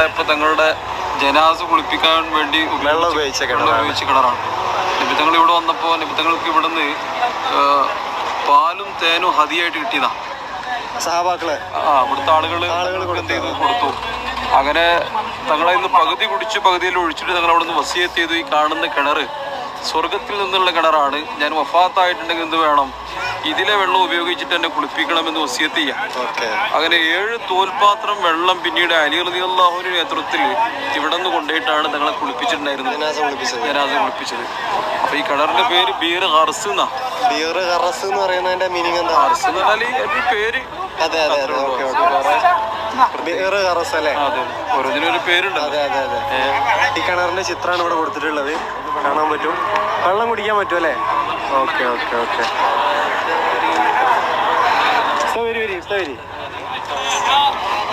വഫാത്തായപ്പോൾ തങ്ങളുടെ ജനാസ കുളിപ്പിക്കാൻ വേണ്ടി വെള്ളം ഉപയോഗിച്ച കിണറാണ്. നിബിത്തങ്ങൾ ഇവിടെ വന്നപ്പോൾ നിബിത്തങ്ങൾക്ക് ഇവിടുന്ന് പാലും തേനും ഹദിയായിട്ട് കിട്ടിയതാണ്. സഹാബാക്കളെ ഇവിടുത്തെ ആളുകൾ എന്ത് ചെയ്തു കൊടുത്തു. അങ്ങനെ തങ്ങളെ ഇന്ന് പകുതി കുടിച്ച് പകുതിയിൽ ഒഴിച്ചിട്ട് തങ്ങൾ അവിടെ നിന്ന് വസിയത്ത് ചെയ്തു. ഈ കാണുന്ന കിണർ സ്വർഗത്തിൽ നിന്നുള്ള കിണറാണ്. ഞാൻ വഫാത്തായിട്ടുണ്ടെങ്കിൽ എന്ത് വേണം, ഇതിലെ വെള്ളം ഉപയോഗിച്ചിട്ട് എന്നെ കുളിപ്പിക്കണമെന്ന് വസിയത്ത് ചെയ്യാം. അങ്ങനെ 7 തോൽപാത്രം വെള്ളം പിന്നീട് അലി റളിയല്ലാഹുവിന്റെ നേതൃത്വത്തിൽ ഇവിടെ നിന്ന് കൊണ്ടുപോയിട്ടാണ് തങ്ങളെ കുളിപ്പിച്ചിട്ടുണ്ടായിരുന്നത്, ജനാസ കുളിപ്പിച്ചത്. അപ്പൊ ഈ കിണറിന്റെ പേര് ബീർ ഹർസ് എന്നാ. ബീർ ഹർസ് എന്ന് പറയുന്നതിന്റെ മീനിങ് എന്താ? ഹർസ് എന്ന് പറഞ്ഞാൽ പേര്. അതെ അതെ അതെ, ഓരോന്നിനൊരു പേരുണ്ട്. അതെ അതെ അതെ. ഈ കിണറിന്റെ ചിത്രമാണ് ഇവിടെ കൊടുത്തിട്ടുള്ളത്, കാണാൻ പറ്റും. വെള്ളം കുടിക്കാൻ പറ്റും അല്ലേ? Okay okay okay.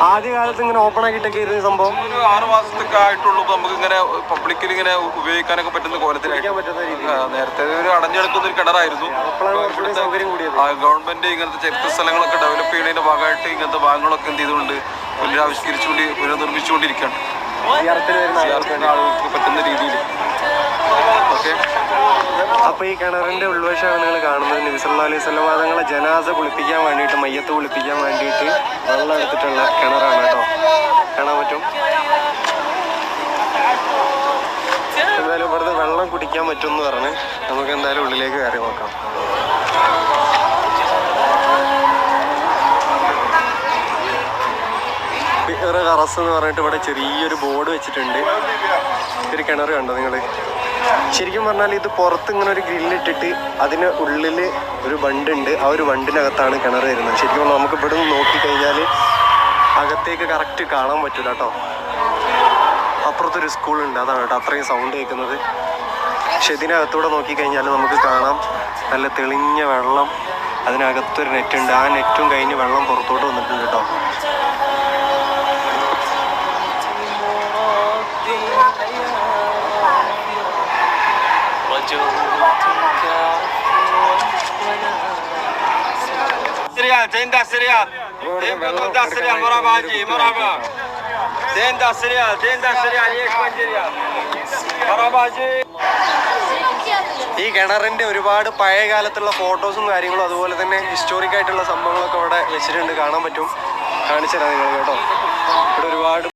ആദ്യ കാലത്ത് ഇങ്ങനെ ഓപ്പൺ ആക്കിയിട്ടൊക്കെ ഇരുന്ന സംഭവം 6 മാസത്തൊക്കെ ആയിട്ടുള്ളൂ. നമുക്ക് ഇങ്ങനെ പബ്ലിക്കിൽ ഇങ്ങനെ ഉപയോഗിക്കാനൊക്കെ പറ്റുന്ന കോലത്തിലായിരിക്കും. നേരത്തെ ഒരു അടഞ്ഞെടുക്കുന്ന ഒരു കിണറായിരുന്നു. ഗവൺമെന്റ് ഇങ്ങനത്തെ ചരിത്ര സ്ഥലങ്ങളൊക്കെ ഡെവലപ്പ് ചെയ്യുന്നതിന്റെ ഭാഗമായിട്ട് ഇങ്ങനത്തെ ഭാഗങ്ങളൊക്കെ എന്ത് ചെയ്തുകൊണ്ട് പുനർനിർമ്മിച്ചുകൊണ്ടിരിക്കുകയാണ് ആളുകൾക്ക് പറ്റുന്ന രീതിയിൽ. അപ്പൊ ഈ കിണറിന്റെ ഉൾവശമാണ് നിങ്ങൾ കാണുന്നത്. നബി സല്ലല്ലാഹു അലൈഹി വസല്ലം തങ്ങളെ ജനാസ കുളിപ്പിക്കാൻ വേണ്ടിയിട്ട്, മയ്യത്ത് കുളിപ്പിക്കാൻ വേണ്ടിയിട്ട് വെള്ളം എടുത്തിട്ടുള്ള കിണറാണ് കേട്ടോ, കാണാൻ പറ്റും. എന്തായാലും ഇവിടുന്ന് വെള്ളം കുടിക്കാൻ പറ്റും എന്ന് പറഞ്ഞ് നമുക്ക് എന്തായാലും ഉള്ളിലേക്ക് കയറി നോക്കാം. ബിർ ഹറസ് എന്ന് പറഞ്ഞിട്ട് ഇവിടെ ചെറിയൊരു ബോർഡ് വെച്ചിട്ടുണ്ട്. ഒരു കിണർ കണ്ടോ നിങ്ങൾ? ശരിക്കും പറഞ്ഞാൽ ഇത് പുറത്ത് ഇങ്ങനെ ഒരു ഗ്രില്ലിട്ടിട്ട് അതിന് ഉള്ളിൽ ഒരു ബണ്ടുണ്ട്. ആ ഒരു ബണ്ടിനകത്താണ് കിണർ വരുന്നത്. ശരിക്കും നമുക്ക് ഇവിടെ നിന്ന് നോക്കിക്കഴിഞ്ഞാൽ അകത്തേക്ക് കറക്റ്റ് കാണാൻ പറ്റില്ല കേട്ടോ. അപ്പുറത്തൊരു സ്കൂളുണ്ട്, അതാണ് കേട്ടോ അത്രയും സൗണ്ട് കേൾക്കുന്നത്. പക്ഷെ ഇതിനകത്തൂടെ നോക്കിക്കഴിഞ്ഞാൽ നമുക്ക് കാണാം നല്ല തെളിഞ്ഞ വെള്ളം. അതിനകത്തൊരു നെറ്റുണ്ട്, ആ നെറ്റും കഴിഞ്ഞ് വെള്ളം പുറത്തോട്ട് വന്നിട്ടുണ്ട് കേട്ടോ. زين 10 ريال زين بطل 10 ريال مرحبا حجي مرحبا زين 10 ريال زين 10 ريال ليش 5 ريال مرحبا حجي. ഈ കിണറിന്റെ ഒരുപാട് പഴയ കാലത്തുള്ള ഫോട്ടോസും കാര്യങ്ങളും അതുപോലെ തന്നെ ഹിസ്റ്റോറിക് ആയിട്ടുള്ള സംഭവങ്ങളൊക്കെ ഇവിടെ വെച്ചിട്ടുണ്ട്, കാണാൻ പറ്റും. കാണിച്ചു തരാം നിങ്ങൾ കേട്ടോ. ഇവിടെ ഒരുപാട്